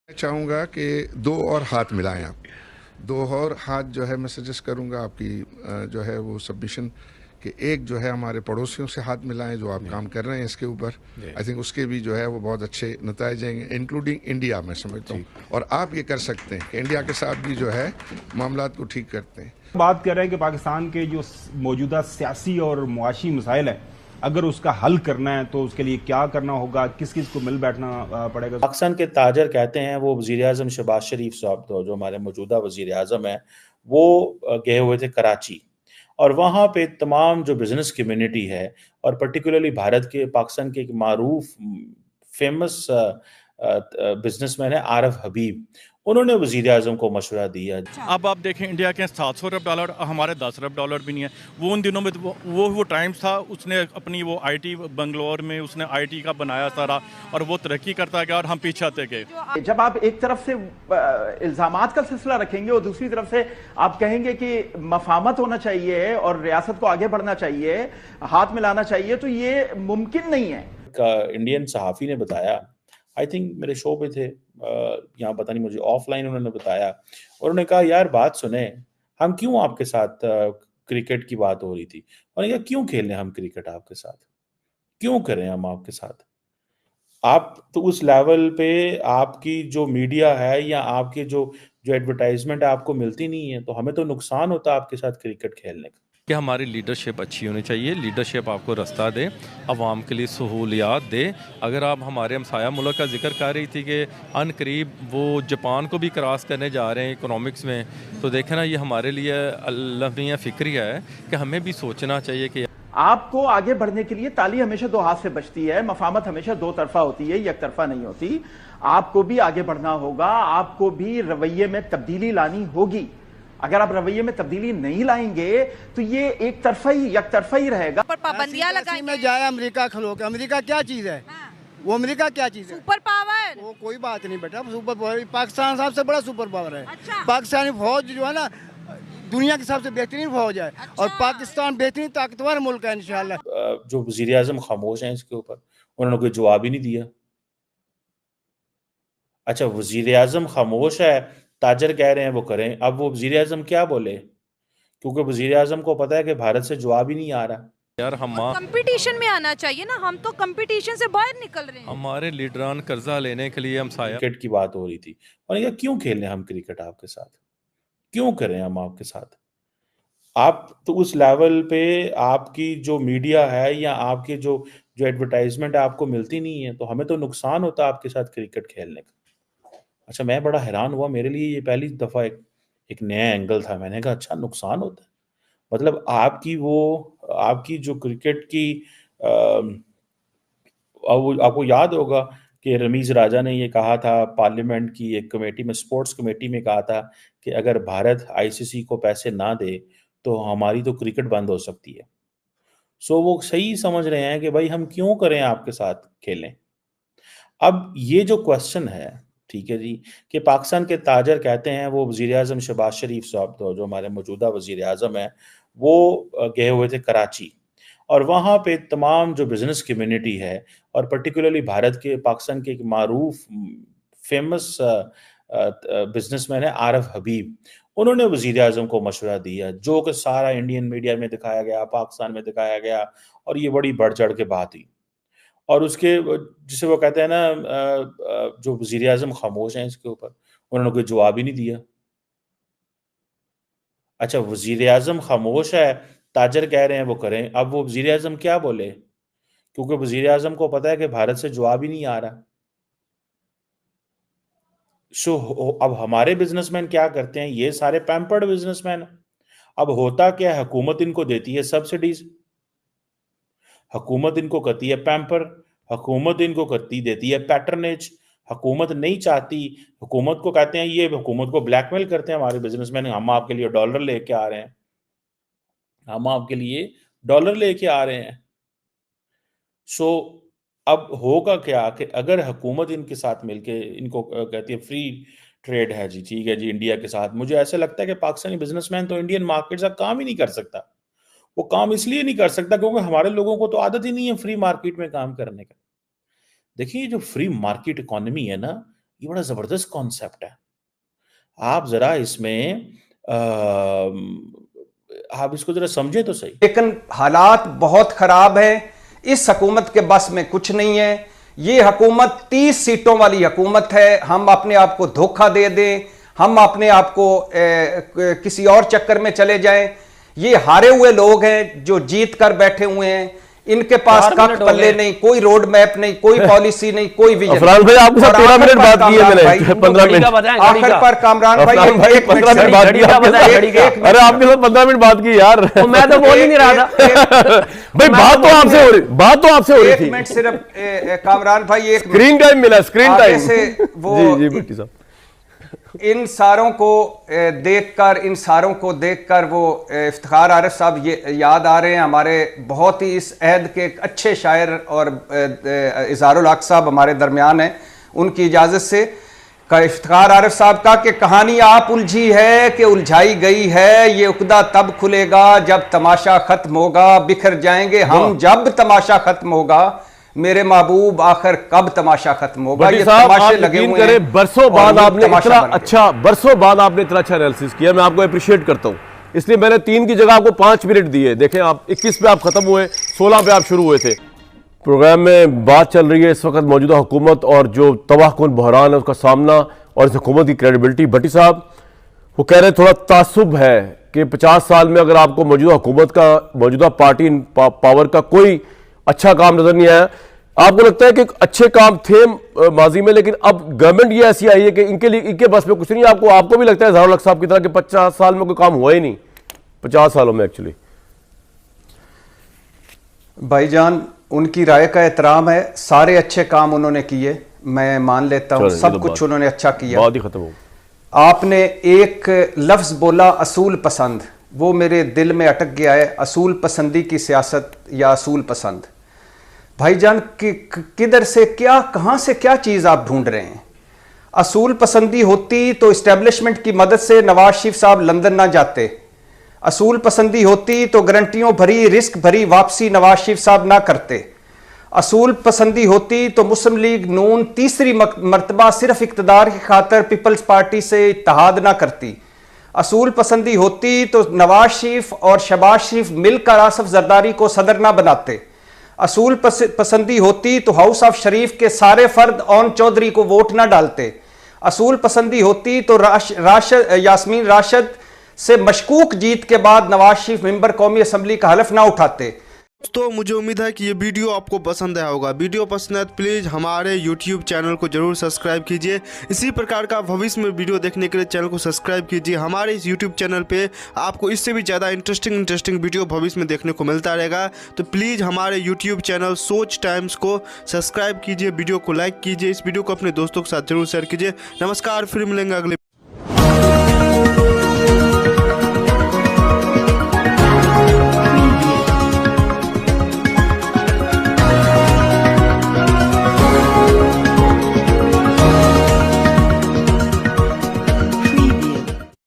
मैं चाहूँगा कि 2 और हाथ मिलाएँ आप। 2 और हाथ जो है मैं सजेस्ट करूँगा आपकी जो है वो सबमिशन कि एक जो है हमारे पड़ोसियों से हाथ मिलाएँ जो आप जी, काम कर रहे हैं इसके ऊपर। जी, आई थिंक उसके भी जो है वो बहुत अच्छे नताइज आएँगे इंक्लूडिंग इंडिया मैं समझता हूँ। जी। और आप ये कर सकते हैं कि इंडिया के साथ भी जो है मामलात को ठीक करते हैं। बात कर रहे हैं कि पाकिस्तान के जो मौजूदा सियासी और मुआशी मसाइल है, अगर उसका हल करना है तो उसके लिए क्या करना होगा, किस किस को मिल बैठना पड़ेगा। पाकिस्तान के ताजर कहते हैं वो वज़ीर आज़म शहबाज शरीफ साहब तो जो हमारे मौजूदा वज़ीर आज़म हैं, वो गए हुए थे कराची और वहाँ पे तमाम जो बिज़नेस कम्युनिटी है और पर्टिकुलरली भारत के पाकिस्तान के एक मारूफ फ़ेमस बिज़नेसमैन है आरिफ हबीब, उन्होंने वज़ीर आज़म को मशवरा दिया। अब आप देखें इंडिया के $700 हमारे $10 भी नहीं है। वो उन दिनों में तो वो टाइम्स था, उसने अपनी वो आईटी बंगलौर में उसने आईटी का बनाया सारा और वो तरक्की करता गया और हम पीछे आते गए। जब आप एक तरफ से इल्जामात का सिलसिला रखेंगे और दूसरी तरफ से आप कहेंगे कि मफामत होना चाहिए और रियासत को आगे बढ़ना चाहिए, हाथ मिलाना चाहिए, तो ये मुमकिन नहीं है। एक इंडियन सहाफ़ी ने बताया, आई थिंक मेरे शो पे थे, यहाँ पता नहीं मुझे ऑफलाइन उन्होंने बताया और उन्होंने कहा यार बात सुने, हम क्यों आपके साथ क्रिकेट की बात हो रही थी। उन्होंने कहा क्यों खेलें हम क्रिकेट आपके साथ? क्यों करें हम आपके साथ? आप तो उस लेवल पे आपकी जो मीडिया है या आपके जो जो एडवर्टाइज़मेंट आपको मिलती नहीं है, तो हमें तो नुकसान होता है आपके साथ क्रिकेट खेलने का। कि हमारी लीडरशिप अच्छी होनी चाहिए, लीडरशिप आपको रास्ता दे, आवाम के लिए सहूलियात दे। अगर आप हमारे हमसाया मुल्क का जिक्र कर रही थी कि अनकरीब वो जापान को भी क्रॉस करने जा रहे हैं इकोनॉमिक्स में, तो देखें ना ये हमारे लिए अलमिया फ़िक्रिया है कि हमें भी सोचना चाहिए कि आपको आगे बढ़ने के लिए ताली हमेशा दो हाथ से बजती है, मफामत हमेशा दो तरफा होती है, एक तरफा नहीं होती। आपको भी आगे बढ़ना होगा, आपको भी रवैये में तब्दीली लानी होगी। अगर आप रवैये में तब्दीली नहीं लाएंगे तो ये एक तरफा ही रहेगा। पर पाबंदियां लगाई में जाए अमेरिका खलो के, अमेरिका क्या चीज है? हाँ। वो अमेरिका क्या चीज है? Super power. वो कोई बात नहीं बेटा, सुपर पावर पाकिस्तान सबसे बड़ा सुपर पावर है। अच्छा। पाकिस्तानी फौज जो है ना दुनिया की सबसे बेहतरीन फौज है। अच्छा। और पाकिस्तान बेहतरीन ताकतवर मुल्क है इंशाल्लाह। जो वज़ीर आज़म खामोश हैं इसके ऊपर, उन्होंने कोई जवाब ही नहीं दिया। अच्छा वज़ीर आज़म खामोश है, ताजर कह रहे हैं वो करें, अब वो वज़ीर आज़म क्या बोले? क्योंकि वज़ीर आज़म को पता है कि भारत से जवाब ही नहीं आ रहा। यार हम कंपटीशन में आना चाहिए ना, हम तो कंपटीशन से बाहर निकल रहे हैं। हमारे लीडरान कर्जा लेने के लिए हमसाया क्रिकेट की बात हो रही थी। उन्होंने कहा क्यों खेलें हम क्रिकेट आपके साथ? क्यों करें हम आपके साथ? आप तो उस लेवल पे आपकी जो मीडिया है या आपके जो जो एडवर्टाइज़मेंट आपको मिलती नहीं है, तो हमें तो नुकसान होता है आपके साथ क्रिकेट खेलने का। अच्छा मैं बड़ा हैरान हुआ, मेरे लिए ये पहली दफ़ा एक एक नया एंगल था। मैंने कहा अच्छा नुकसान होता है। मतलब आपकी जो क्रिकेट की अब वो आपको याद होगा कि रमीज़ राजा ने ये कहा था पार्लियामेंट की एक कमेटी में, स्पोर्ट्स कमेटी में कहा था कि अगर भारत आईसीसी को पैसे ना दे, तो हमारी तो क्रिकेट बंद हो सकती है। सो वो सही समझ रहे हैं कि भाई हम क्यों करें आपके साथ खेलें। अब ये जो क्वेश्चन है, ठीक है जी, कि पाकिस्तान के ताजर कहते हैं वो वज़ीर आज़म शहबाज शरीफ साहब तो जो हमारे मौजूदा वज़ीर आज़म हैं, वो गए हुए थे कराची और वहाँ पे तमाम जो बिज़नेस कम्युनिटी है और पर्टिकुलरली भारत के पाकिस्तान के एक मारूफ फ़ेमस बिज़नेसमैन है आरिफ हबीब, उन्होंने वज़ीर आज़म को मशवरा दिया, जो कि सारा इंडियन मीडिया में दिखाया गया, पाकिस्तान में दिखाया गया और ये बड़ी बढ़-चढ़ के बात हुई। और उसके जिसे वो कहते हैं ना जो वज़ीर-ए-आज़म खामोश हैं इसके ऊपर, उन्होंने कोई जवाब ही नहीं दिया। अच्छा वज़ीर-ए-आज़म खामोश है, ताजर कह रहे हैं वो करें, अब वो वज़ीर-ए-आज़म क्या बोले? क्योंकि वज़ीर-ए-आज़म को पता है कि भारत से जवाब ही नहीं आ रहा। सो हो अब हमारे बिज़नेसमैन क्या करते हैं, ये सारे पैम्पर्ड बिज़नेसमैन हैं। अब होता क्या है, हुकूमत इनको देती है सब्सिडीज़, हुकूमत इनको करती है पैम्पर, हुकूमत इनको करती देती है पैट्रनेज। हुकूमत नहीं चाहती, हुकूमत को कहते हैं, ये हुकूमत को ब्लैकमेल करते हैं हमारे बिज़नेसमैन, हम आपके लिए डॉलर लेके आ रहे हैं, हम आपके लिए डॉलर लेके आ रहे हैं। सो अब होगा क्या कि अगर हुकूमत इनके साथ मिलके इनको कहती है फ्री ट्रेड है जी, ठीक है जी, इंडिया के साथ, मुझे ऐसा लगता है कि पाकिस्तानी बिज़नेसमैन तो इंडियन मार्केट से काम ही नहीं कर सकता। वो काम इसलिए नहीं कर सकता क्योंकि हमारे लोगों को तो आदत ही नहीं है फ्री मार्केट में काम करने का। देखिए, ये जो फ्री मार्केट इकोनॉमी है ना, ये बड़ा जबरदस्त कॉन्सेप्ट है। आप जरा इसमें आप इसको जरा समझे तो सही। लेकिन हालात बहुत खराब है, इस हुकूमत के बस में कुछ नहीं है। ये हुकूमत 30 सीटों वाली हुकूमत है। हम अपने आप को धोखा दे दें, हम अपने आप को किसी और चक्कर में चले जाएं। ये हारे हुए लोग हैं जो जीत कर बैठे हुए हैं, इनके पास कख पल्ले नहीं, कोई रोड मैप नहीं, कोई पॉलिसी नहीं, कोई विजन। अफरान भाई आपके साथ 13 मिनट बात की है मैंने, 15 मिनट आखिर पर कामरान भाई 1 मिनट 15 मिनट बात की। अरे आपके साथ 15 मिनट बात की यार, मैं तो बोल ही नहीं रहा था भाई। बात तो आपसे हो रही, बात तो आपसे हो रही थी। 1 मिनट सिर्फ कामरान भाई, एक स्क्रीन टाइम मिला, स्क्रीन टाइम से वो जी भट्टी साहब, इन सारों को देखकर वो इफ्तिखार आरिफ साहब ये याद आ रहे हैं, हमारे बहुत ही इस अहद के एक अच्छे शायर और इज़हारुल हक साहब हमारे दरमियान हैं। उनकी इजाज़त से का इफ्तिखार आरिफ साहब का कि कहानी आप उलझी है कि उलझाई गई है, ये उकदा तब खुलेगा जब तमाशा खत्म होगा, बिखर जाएंगे हम जब तमाशा खत्म होगा, मेरे महबूब आखिर कब तमाशा खत्म होगा। ये तमाशे लगे हुए हैं। बरसों बाद आपने इतना अच्छा एनालिसिस किया, मैं आपको अप्रिशिएट करता हूं। इसलिए मैंने 3 की जगह आपको 5 मिनट दिए। देखें आप 21 पे आप खत्म हुए, 16 पे आप शुरू हुए थे। प्रोग्राम में बात चल रही है इस वक्त मौजूदा हुकूमत और जो तबाहकुन बहरान है उसका सामना और इस हुकूमत की क्रेडिबिलिटी। भट्टी साहब वो कह रहे थोड़ा तासुब है कि 50 साल में अगर आपको मौजूदा हुकूमत का, मौजूदा पार्टी पावर का कोई अच्छा काम नजर नहीं आया। आपको लगता है कि अच्छे काम थे माजी में, लेकिन अब गवर्नमेंट ये ऐसी आई है कि इनके लिए, इनके बस में कुछ नहीं। आपको भी लगता है इज़हारुल हक साहब की तरह कि 50 साल में कोई काम हुआ ही नहीं, 50 सालों में एक्चुअली? भाईजान उनकी राय का एहतराम है, सारे अच्छे काम उन्होंने किए, मैं मान लेता हूं, सब कुछ उन्होंने अच्छा किया। बात ही खत्म हो। आपने एक लफ्ज बोला असूल पसंद, वो मेरे दिल में अटक गया है। असूल पसंदी की सियासत या असूल पसंद, भाईजान किधर से क्या, कहां से क्या चीज आप ढूंढ रहे हैं? असूल पसंदी होती तो इस्टेब्लिशमेंट की मदद से नवाज शरीफ साहब लंदन ना जाते। असूल पसंदी होती तो गारंटियों भरी, रिस्क भरी वापसी नवाज शरीफ साहब ना करते। असूल पसंदी होती तो मुस्लिम लीग नून तीसरी मर्तबा सिर्फ इक्तदार की खातर पीपल्स पार्टी से इत्तेहाद ना करती। असूल पसंदी होती तो नवाज शरीफ और शहबाज शरीफ मिलकर आसफ जरदारी को सदर ना बनाते। असूल पसंदी होती तो हाउस ऑफ शरीफ के सारे फर्द ओन चौधरी को वोट ना डालते। असूल पसंदी होती तो यास्मीन राशिद से मशकूक जीत के बाद नवाज शरीफ मेंबर कौमी असम्बली का हलफ ना उठाते। तो मुझे उम्मीद है कि ये वीडियो आपको पसंद आया होगा। वीडियो पसंद है तो प्लीज़ हमारे YouTube चैनल को जरूर सब्सक्राइब कीजिए। इसी प्रकार का भविष्य में वीडियो देखने के लिए चैनल को सब्सक्राइब कीजिए। हमारे इस YouTube चैनल पे आपको इससे भी ज़्यादा इंटरेस्टिंग वीडियो भविष्य में देखने को मिलता रहेगा। तो प्लीज़ हमारे YouTube चैनल सोच टाइम्स को सब्सक्राइब कीजिए, वीडियो को लाइक कीजिए, इस वीडियो को अपने दोस्तों के साथ जरूर शेयर कीजिए। नमस्कार, फिर मिलेंगे अगले